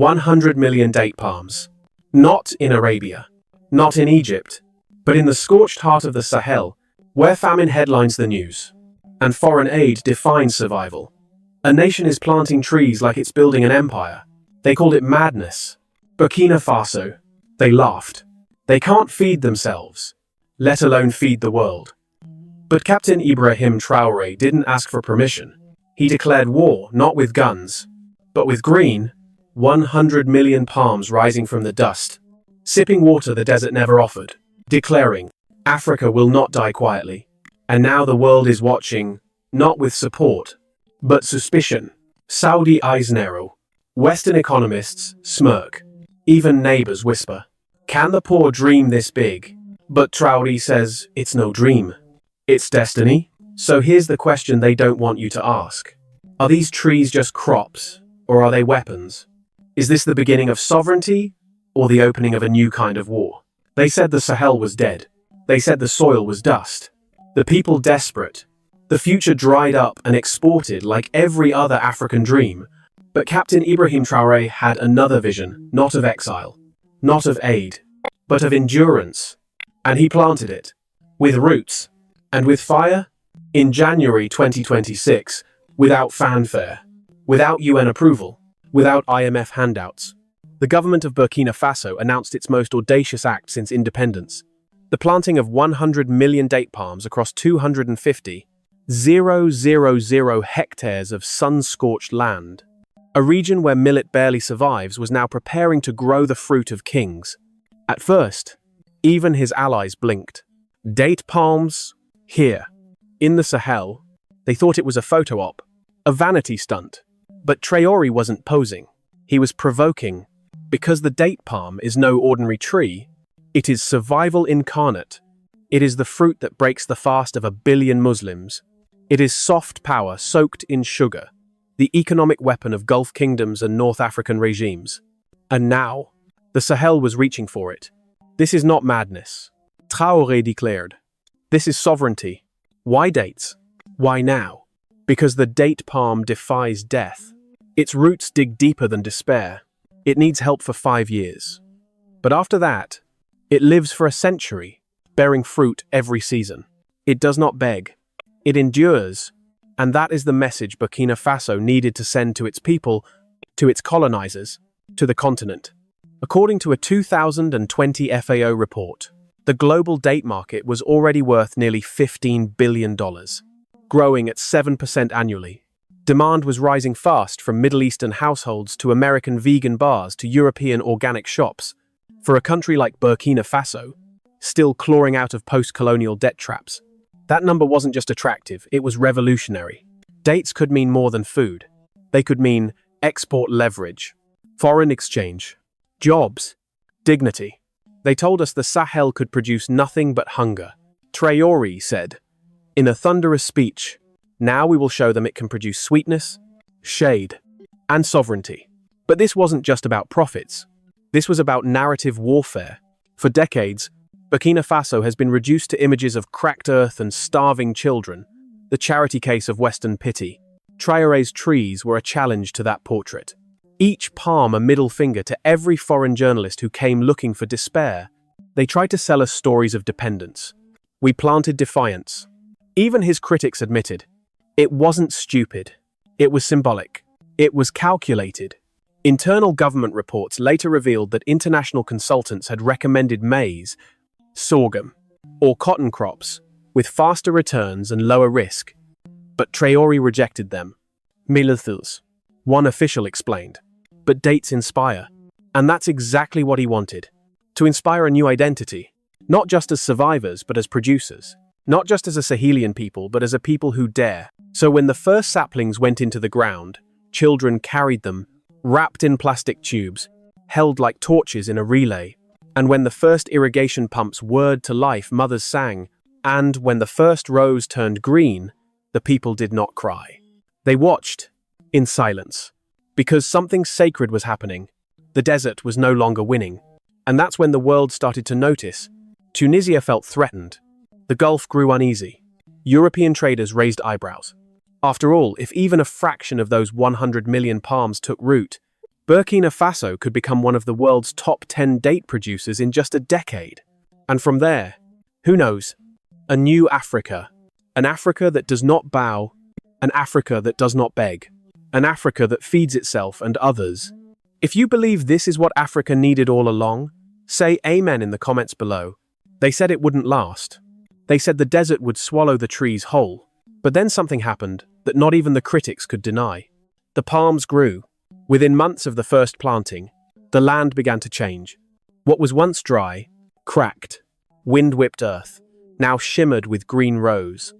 100 million date palms. Not in Arabia, not in Egypt, but in the scorched heart of the Sahel, where famine headlines the news, and foreign aid defines survival. A nation is planting trees like it's building an empire. They called it madness. Burkina Faso. They laughed. They can't feed themselves, let alone feed the world. But Captain Ibrahim Traoré didn't ask for permission. He declared war, not with guns, but with green, 100 million palms rising from the dust, sipping water the desert never offered, declaring, Africa will not die quietly. And now the world is watching, not with support, but suspicion. Saudi eyes narrow. Western economists smirk. Even neighbors whisper, can the poor dream this big? But Traoré says it's no dream. It's destiny. So here's the question they don't want you to ask. Are these trees just crops, or are they weapons? Is this the beginning of sovereignty, or the opening of a new kind of war? They said the Sahel was dead. They said the soil was dust. The people desperate. The future dried up and exported like every other African dream. But Captain Ibrahim Traoré had another vision, not of exile, not of aid, but of endurance. And he planted it, with roots, and with fire, in January 2026, without fanfare, without UN approval, without IMF handouts. The government of Burkina Faso announced its most audacious act since independence, the planting of 100 million date palms across 250,000 hectares of sun-scorched land. A region where millet barely survives was now preparing to grow the fruit of kings. At first, even his allies blinked. Date palms? Here. In the Sahel, they thought it was a photo op, a vanity stunt. But Traoré wasn't posing. He was provoking. Because the date palm is no ordinary tree, it is survival incarnate. It is the fruit that breaks the fast of 1 billion Muslims. It is soft power soaked in sugar, the economic weapon of Gulf kingdoms and North African regimes. And now, the Sahel was reaching for it. This is not madness, Traoré declared. This is sovereignty. Why dates? Why now? Because the date palm defies death. Its roots dig deeper than despair. It needs help for 5 years. But after that, it lives for a century, bearing fruit every season. It does not beg. It endures. And that is the message Burkina Faso needed to send to its people, to its colonizers, to the continent. According to a 2020 FAO report, the global date market was already worth nearly $15 billion, growing at 7% annually. Demand was rising fast from Middle Eastern households to American vegan bars to European organic shops. For a country like Burkina Faso, still clawing out of post-colonial debt traps, that number wasn't just attractive, it was revolutionary. Dates could mean more than food. They could mean export leverage, foreign exchange, jobs, dignity. They told us the Sahel could produce nothing but hunger. Traoré said, in a thunderous speech, now we will show them it can produce sweetness, shade, and sovereignty. But this wasn't just about profits. This was about narrative warfare. For decades, Burkina Faso has been reduced to images of cracked earth and starving children, the charity case of Western pity. Traoré's trees were a challenge to that portrait. Each palm a middle finger to every foreign journalist who came looking for despair. They tried to sell us stories of dependence. We planted defiance. Even his critics admitted, it wasn't stupid. It was symbolic. It was calculated. Internal government reports later revealed that international consultants had recommended maize, sorghum, or cotton crops with faster returns and lower risk. But Traoré rejected them. Milithus, one official explained. But dates inspire. And that's exactly what he wanted. To inspire a new identity, not just as survivors, but as producers. Not just as a Sahelian people, but as a people who dare. So when the first saplings went into the ground, children carried them, wrapped in plastic tubes, held like torches in a relay. And when the first irrigation pumps whirred to life, mothers sang. And when the first rose turned green, the people did not cry. They watched, in silence, because something sacred was happening. The desert was no longer winning. And that's when the world started to notice. Tunisia felt threatened. The Gulf grew uneasy. European traders raised eyebrows. After all, if even a fraction of those 100 million palms took root, Burkina Faso could become one of the world's top 10 date producers in just a decade. And from there, who knows? A new Africa. An Africa that does not bow. An Africa that does not beg. An Africa that feeds itself and others. If you believe this is what Africa needed all along, say amen in the comments below. They said it wouldn't last. They said the desert would swallow the trees whole. But then something happened that not even the critics could deny. The palms grew. Within months of the first planting, the land began to change. What was once dry, cracked, wind-whipped earth, now shimmered with green rose.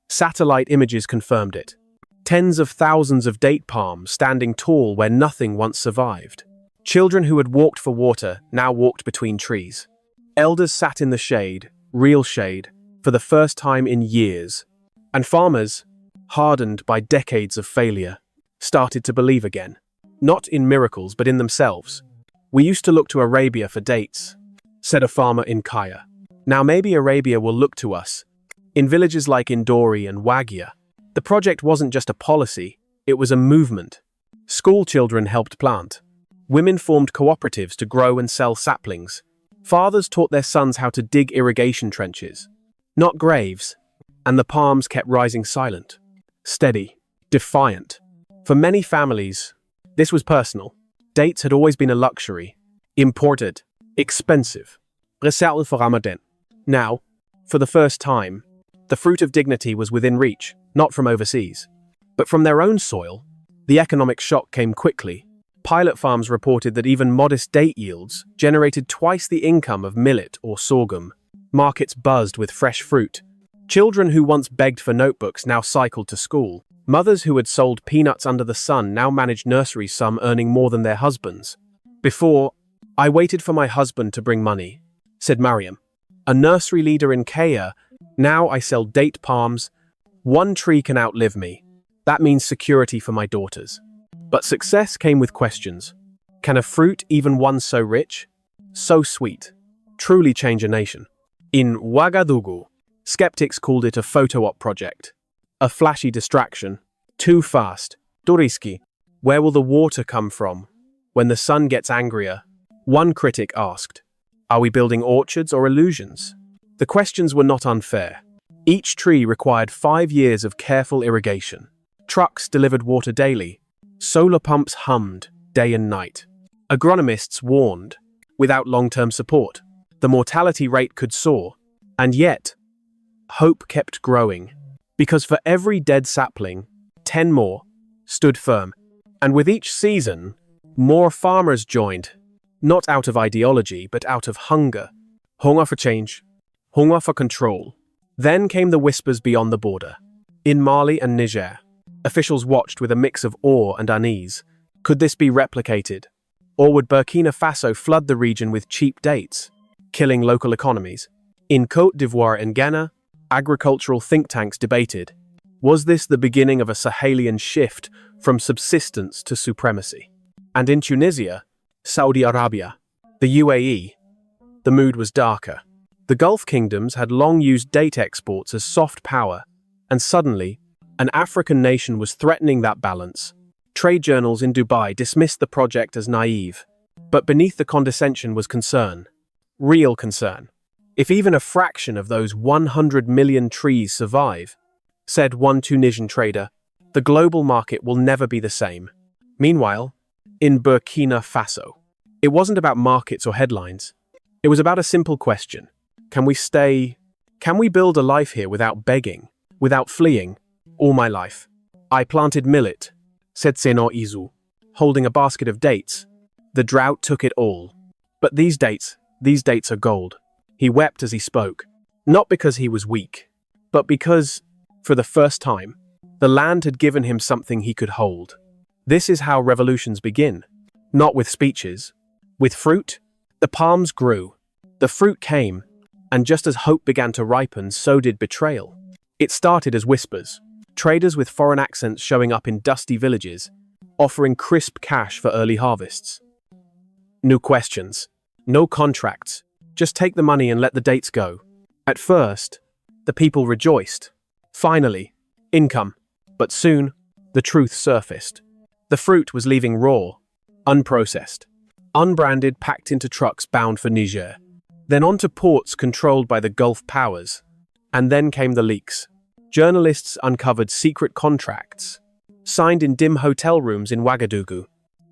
Satellite images confirmed it. Tens of thousands of date palms standing tall where nothing once survived. Children who had walked for water now walked between trees. Elders sat in the shade, real shade, for the first time in years. And farmers, hardened by decades of failure, started to believe again. Not in miracles, but in themselves. We used to look to Arabia for dates, said a farmer in Kaya. Now maybe Arabia will look to us. In villages like Indori and Wagia, the project wasn't just a policy, it was a movement. School children helped plant. Women formed cooperatives to grow and sell saplings. Fathers taught their sons how to dig irrigation trenches, not graves, and the palms kept rising silent, steady, defiant. For many families, this was personal. Dates had always been a luxury, imported, expensive. Réservé for Ramadan. Now, for the first time, the fruit of dignity was within reach, not from overseas, but from their own soil. The economic shock came quickly. Pilot farms reported that even modest date yields generated twice the income of millet or sorghum. Markets buzzed with fresh fruit. Children who once begged for notebooks now cycled to school. Mothers who had sold peanuts under the sun now managed nurseries, some earning more than their husbands. Before, I waited for my husband to bring money, said Mariam, a nursery leader in Kaya. Now I sell date palms. One tree can outlive me. That means security for my daughters. But success came with questions. Can a fruit, even one so rich, so sweet, truly change a nation? In Ouagadougou, skeptics called it a photo-op project. A flashy distraction. Too fast. Too risky. Where will the water come from when the sun gets angrier? One critic asked, are we building orchards or illusions? The questions were not unfair. Each tree required 5 years of careful irrigation. Trucks delivered water daily. Solar pumps hummed day and night. Agronomists warned, without long-term support, the mortality rate could soar. And yet, hope kept growing. Because for every dead sapling, 10 more stood firm. And with each season, more farmers joined, not out of ideology, but out of hunger. Hunger for change, hunger for control. Then came the whispers beyond the border. In Mali and Niger, officials watched with a mix of awe and unease. Could this be replicated? Or would Burkina Faso flood the region with cheap dates, killing local economies? In Côte d'Ivoire and Ghana, agricultural think tanks debated, was this the beginning of a Sahelian shift from subsistence to supremacy? And in Tunisia, Saudi Arabia, the UAE, the mood was darker. The Gulf kingdoms had long used date exports as soft power, and suddenly, an African nation was threatening that balance. Trade journals in Dubai dismissed the project as naive, but beneath the condescension was concern. Real concern. If even a fraction of those 100 million trees survive, said one Tunisian trader, the global market will never be the same. Meanwhile, in Burkina Faso, it wasn't about markets or headlines. It was about a simple question. Can we build a life here without begging, without fleeing? All my life, I planted millet, said Seno Izu, holding a basket of dates. The drought took it all. But these dates are gold. He wept as he spoke, not because he was weak, but because, for the first time, the land had given him something he could hold. This is how revolutions begin, not with speeches. With fruit, the palms grew, the fruit came, and just as hope began to ripen, so did betrayal. It started as whispers, traders with foreign accents showing up in dusty villages, offering crisp cash for early harvests. No questions, no contracts. Just take the money and let the dates go. At first, the people rejoiced. Finally, income. But soon, the truth surfaced. The fruit was leaving raw. unprocessed, unbranded, packed into trucks bound for Niger, then onto ports controlled by the Gulf powers. And then came the leaks. Journalists uncovered secret contracts, signed in dim hotel rooms in Ouagadougou,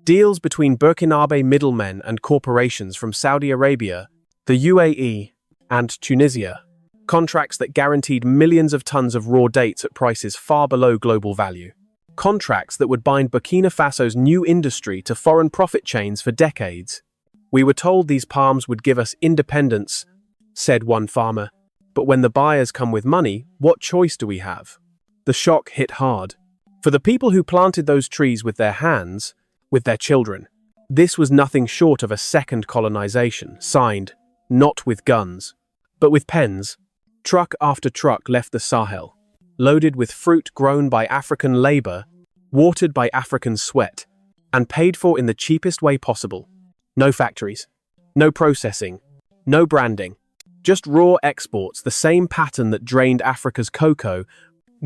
deals between Burkinabe middlemen and corporations from Saudi Arabia, the UAE, and Tunisia, contracts that guaranteed millions of tons of raw dates at prices far below global value. Contracts that would bind Burkina Faso's new industry to foreign profit chains for decades. "We were told these palms would give us independence," said one farmer. "But when the buyers come with money, what choice do we have?" The shock hit hard. For the people who planted those trees with their hands, with their children, this was nothing short of a second colonization, signed, not with guns, but with pens. Truck after truck left the Sahel, loaded with fruit grown by African labor, watered by African sweat, and paid for in the cheapest way possible. No factories, no processing, no branding, just raw exports, the same pattern that drained Africa's cocoa,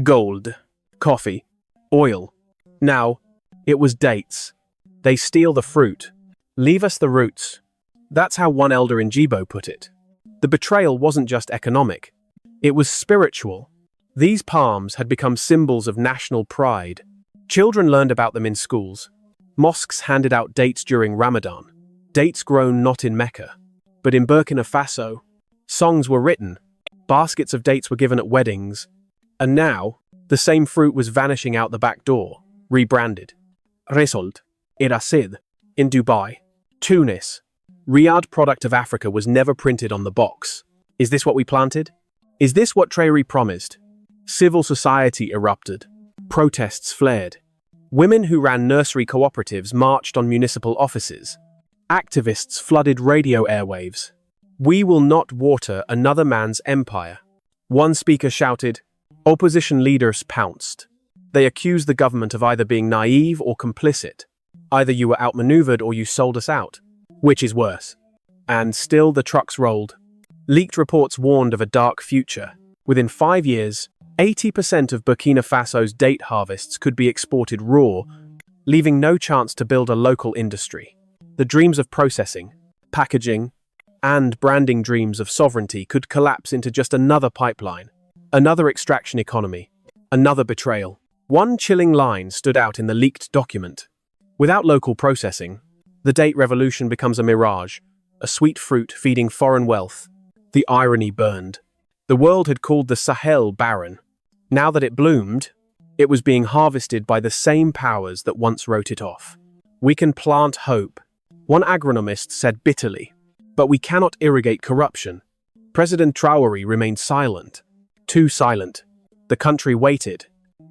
gold, coffee, oil. Now, it was dates. They steal the fruit, leave us the roots. That's how one elder in Jibo put it. The betrayal wasn't just economic, it was spiritual. These palms had become symbols of national pride. Children learned about them in schools. Mosques handed out dates during Ramadan, dates grown not in Mecca, but in Burkina Faso. Songs were written, baskets of dates were given at weddings, and now, the same fruit was vanishing out the back door, rebranded. Resold, Irasid, in Dubai, Tunis. Riyadh product of Africa was never printed on the box. Is this what we planted? Is this what Traoré promised? Civil society erupted. Protests flared. Women who ran nursery cooperatives marched on municipal offices. Activists flooded radio airwaves. "We will not water another man's empire." One speaker shouted. Opposition leaders pounced. They accused the government of either being naive or complicit. Either you were outmaneuvered or you sold us out. Which is worse? And still the trucks rolled. Leaked reports warned of a dark future. Within 5 years, 80% of Burkina Faso's date harvests could be exported raw, leaving no chance to build a local industry. The dreams of processing, packaging, and branding dreams of sovereignty could collapse into just another pipeline, another extraction economy, another betrayal. One chilling line stood out in the leaked document. Without local processing, the date revolution becomes a mirage, a sweet fruit feeding foreign wealth. The irony burned. The world had called the Sahel barren. Now that it bloomed, it was being harvested by the same powers that once wrote it off. "We can plant hope," one agronomist said bitterly, "but we cannot irrigate corruption." President Traoré remained silent. Too silent. The country waited.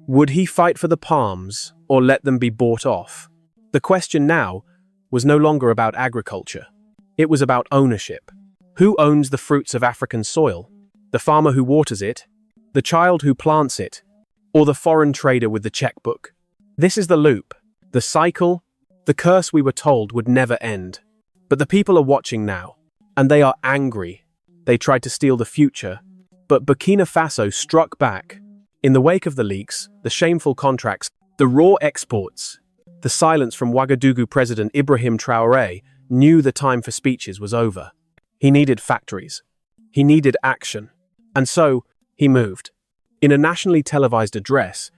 Would he fight for the palms or let them be bought off? The question now was no longer about agriculture. It was about ownership. Who owns the fruits of African soil? The farmer who waters it? The child who plants it? Or the foreign trader with the checkbook? This is the loop, the cycle, the curse we were told would never end. But the people are watching now, and they are angry. They tried to steal the future, but Burkina Faso struck back. In the wake of the leaks, the shameful contracts, the raw exports, the silence from Ouagadougou President Ibrahim Traoré knew the time for speeches was over. He needed factories. He needed action. And so, he moved. In a nationally televised address,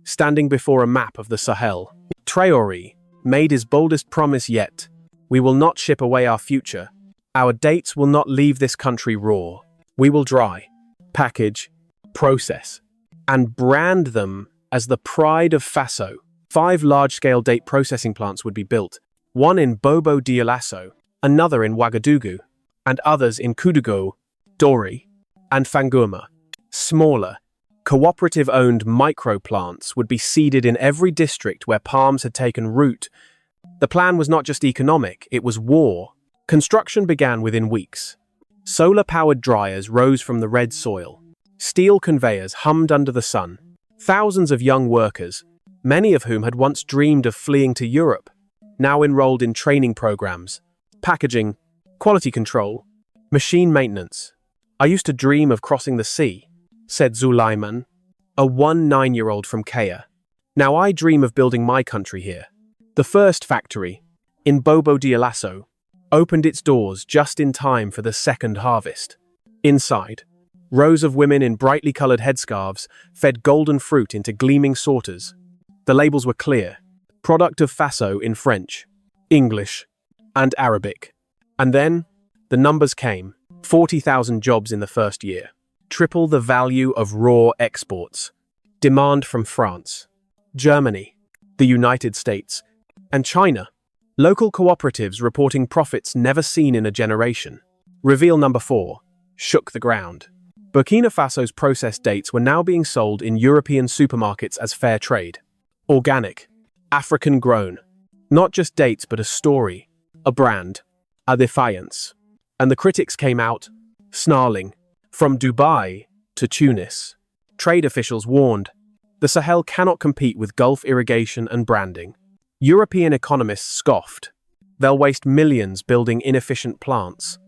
standing before a map of the Sahel, Traoré made his boldest promise yet. "We will not ship away our future. Our dates will not leave this country raw. We will dry, package, process, and brand them as the pride of Faso." 5 large-scale date processing plants would be built, one in Bobo Dioulasso, another in Ouagadougou, and others in Koudougou, Dori, and Fangourma. Smaller, cooperative-owned micro-plants would be seeded in every district where palms had taken root. The plan was not just economic, it was war. Construction began within weeks. Solar-powered dryers rose from the red soil. Steel conveyors hummed under the sun. Thousands of young workers, many of whom had once dreamed of fleeing to Europe, now enrolled in training programs, packaging, quality control, machine maintenance. "I used to dream of crossing the sea," said Zulaiman, a 9-year-old from Kaya. "Now I dream of building my country here." The first factory, in Bobo Dioulasso, opened its doors just in time for the second harvest. Inside, rows of women in brightly colored headscarves fed golden fruit into gleaming sorters. The labels were clear: product of Faso in French, English, and Arabic. And then, the numbers came: 40,000 jobs in the first year, triple the value of raw exports, demand from France, Germany, the United States, and China. Local cooperatives reporting profits never seen in a generation. Reveal number 4 shook the ground. Burkina Faso's processed dates were now being sold in European supermarkets as fair trade. Organic, African-grown. Not just dates, but a story, a brand, a defiance. And the critics came out, snarling. From Dubai to Tunis, trade officials warned, the Sahel cannot compete with Gulf irrigation and branding. European economists scoffed. They'll waste millions building inefficient plants.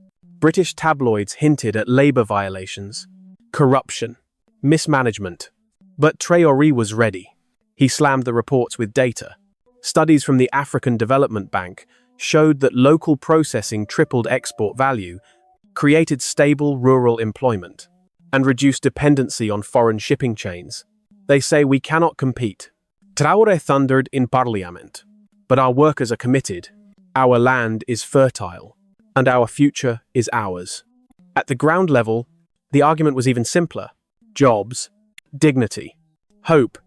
British tabloids hinted at labor violations, corruption, mismanagement. But Traoré was ready. He slammed the reports with data. Studies from the African Development Bank showed that local processing tripled export value, created stable rural employment, and reduced dependency on foreign shipping chains. They say we cannot compete. Traoré thundered in Parliament. But our workers are committed. Our land is fertile. And our future is ours. At the ground level, the argument was even simpler. Jobs, dignity, hope.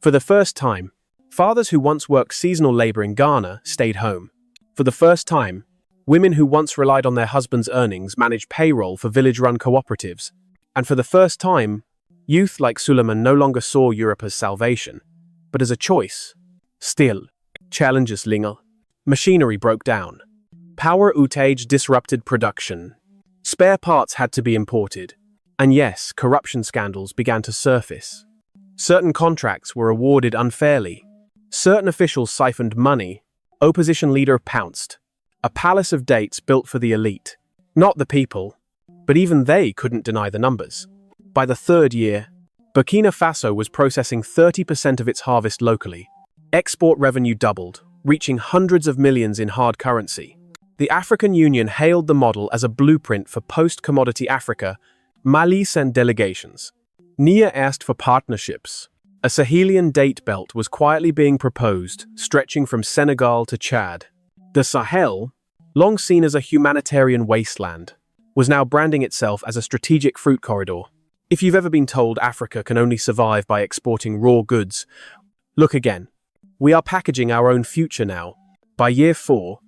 For the first time, fathers who once worked seasonal labor in Ghana stayed home. For the first time, women who once relied on their husbands' earnings managed payroll for village-run cooperatives. And for the first time, youth like Suleiman no longer saw Europe as salvation, but as a choice. Still, challenges linger. Machinery broke down. Power outage disrupted production. Spare parts had to be imported. And yes, corruption scandals began to surface. Certain contracts were awarded unfairly. Certain officials siphoned money. Opposition leader pounced. A palace of dates built for the elite. Not the people. But even they couldn't deny the numbers. By the third year, Burkina Faso was processing 30% of its harvest locally. Export revenue doubled, reaching hundreds of millions in hard currency. The African Union hailed the model as a blueprint for post-commodity Africa. Mali sent delegations. Niger asked for partnerships. A Sahelian date belt was quietly being proposed, stretching from Senegal to Chad. The Sahel, long seen as a humanitarian wasteland, was now branding itself as a strategic fruit corridor. If you've ever been told Africa can only survive by exporting raw goods, look again. We are packaging our own future now. By year 4,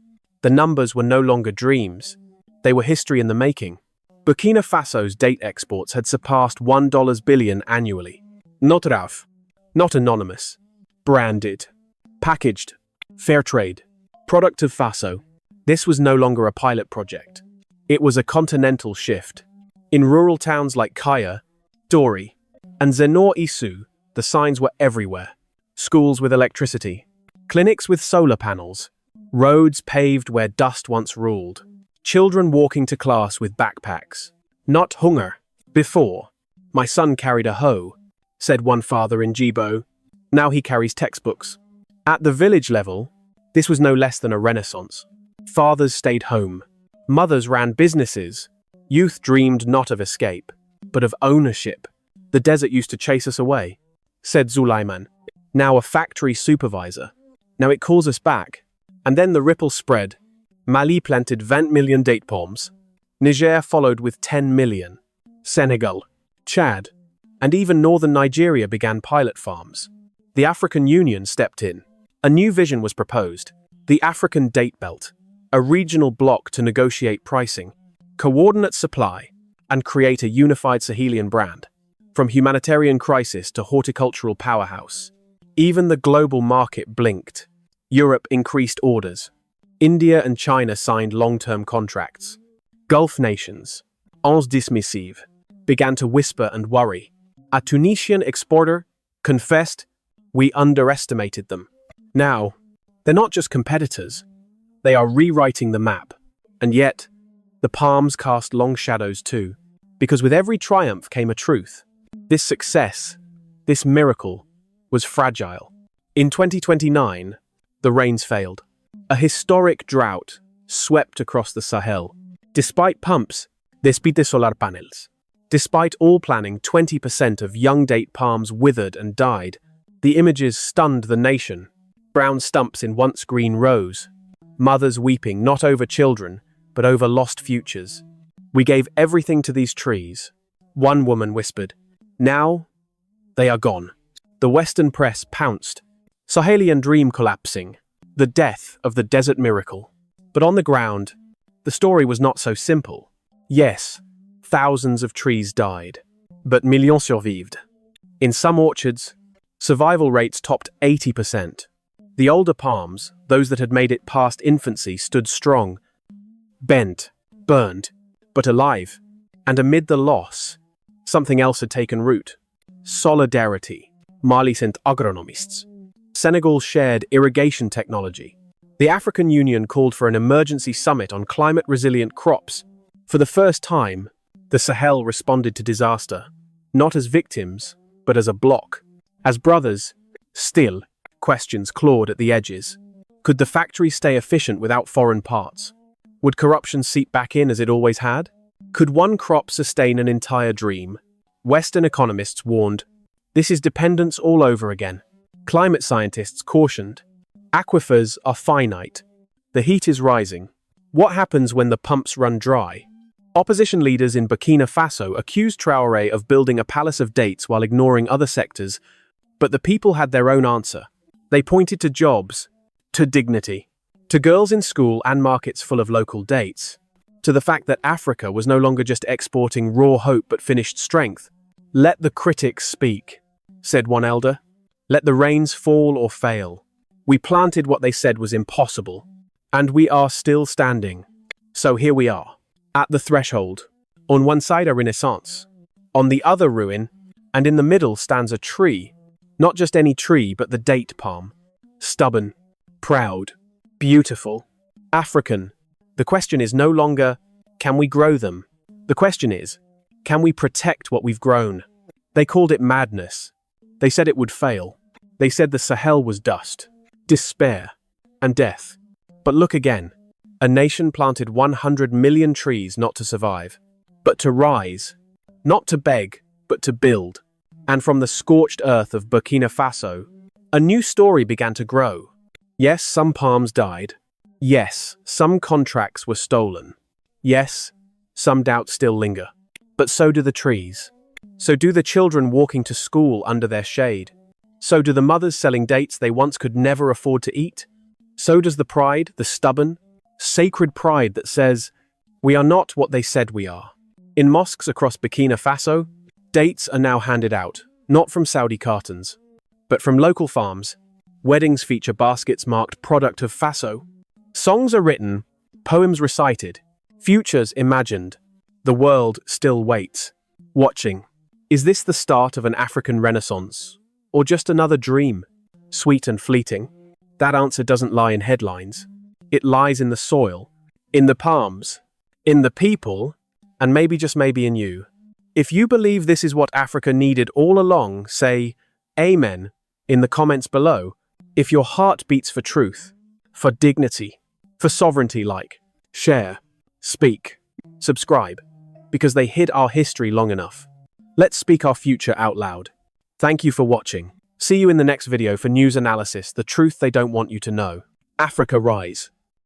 the numbers were no longer dreams. They were history in the making. Burkina Faso's date exports had surpassed $1 billion annually. Not RAF, not anonymous. Branded. Packaged. Fair trade. Product of Faso. This was no longer a pilot project. It was a continental shift. In rural towns like Kaya, Dori, and Zenor Isu, the signs were everywhere. Schools with electricity. Clinics with solar panels. Roads paved where dust once ruled. Children walking to class with backpacks. Not hunger. Before, my son carried a hoe, said one father in Jibo. Now he carries textbooks. At the village level, this was no less than a renaissance. Fathers stayed home. Mothers ran businesses. Youth dreamed not of escape, but of ownership. The desert used to chase us away, said Zulaiman, now a factory supervisor. Now it calls us back. And then the ripple spread. Mali planted 20 million date palms. Niger followed with 10 million. Senegal, Chad, and even northern Nigeria began pilot farms. The African Union stepped in. A new vision was proposed. The African Date Belt, a regional bloc to negotiate pricing, coordinate supply, and create a unified Sahelian brand. From humanitarian crisis to horticultural powerhouse. Even the global market blinked. Europe increased orders. India and China signed long-term contracts. Gulf nations, ens dismissive, began to whisper and worry. A Tunisian exporter confessed, we underestimated them. Now, they're not just competitors. They are rewriting the map. And yet, the palms cast long shadows too. Because with every triumph came a truth. This success, this miracle, was fragile. In 2029, the rains failed. A historic drought swept across the Sahel. Despite pumps, despite solar panels. Despite all planning, 20% of young date palms withered and died. The images stunned the nation. Brown stumps in once green rows. Mothers weeping not over children, but over lost futures. We gave everything to these trees. One woman whispered, "Now, they are gone." The Western press pounced. Sahelian dream collapsing. The death of the desert miracle. But on the ground, the story was not so simple. Yes, thousands of trees died, but millions survived. In some orchards, survival rates topped 80%. The older palms, those that had made it past infancy, stood strong, bent, burned, but alive. And amid the loss, something else had taken root. Solidarity. Mali sent agronomists. Senegal shared irrigation technology. The African Union called for an emergency summit on climate-resilient crops. For the first time, the Sahel responded to disaster, not as victims, but as a bloc. As brothers, still, questions clawed at the edges. Could the factory stay efficient without foreign parts? Would corruption seep back in as it always had? Could one crop sustain an entire dream? Western economists warned, this is dependence all over again. Climate scientists cautioned, aquifers are finite. The heat is rising. What happens when the pumps run dry? Opposition leaders in Burkina Faso accused Traoré of building a palace of dates while ignoring other sectors, but the people had their own answer. They pointed to jobs, to dignity, to girls in school and markets full of local dates, to the fact that Africa was no longer just exporting raw hope but finished strength. "Let the critics speak," said one elder. "Let the rains fall or fail. We planted what they said was impossible, and we are still standing. So here we are, at the threshold. On one side a renaissance, on the other ruin, and in the middle stands a tree. Not just any tree, but the date palm. Stubborn, proud, beautiful, African. The question is no longer, can we grow them? The question is, can we protect what we've grown?" They called it madness. They said it would fail. They said the Sahel was dust, despair, and death. But look again. A nation planted 100 million trees not to survive, but to rise. Not to beg, but to build. And from the scorched earth of Burkina Faso, a new story began to grow. Yes, some palms died. Yes, some contracts were stolen. Yes, some doubts still linger. But so do the trees. So do the children walking to school under their shade. So do the mothers selling dates they once could never afford to eat. So does the pride, the stubborn, sacred pride that says, we are not what they said we are. In mosques across Burkina Faso, dates are now handed out, not from Saudi cartons, but from local farms. Weddings feature baskets marked product of Faso. Songs are written, poems recited, futures imagined. The world still waits, watching. Is this the start of an African renaissance, or just another dream, sweet and fleeting? That answer doesn't lie in headlines. It lies in the soil, in the palms, in the people, and maybe just maybe in you. If you believe this is what Africa needed all along, say Amen in the comments below. If your heart beats for truth, for dignity, for sovereignty, share, speak, subscribe, because they hid our history long enough. Let's speak our future out loud. Thank you for watching. See you in the next video for news analysis, the truth they don't want you to know. Africa rise.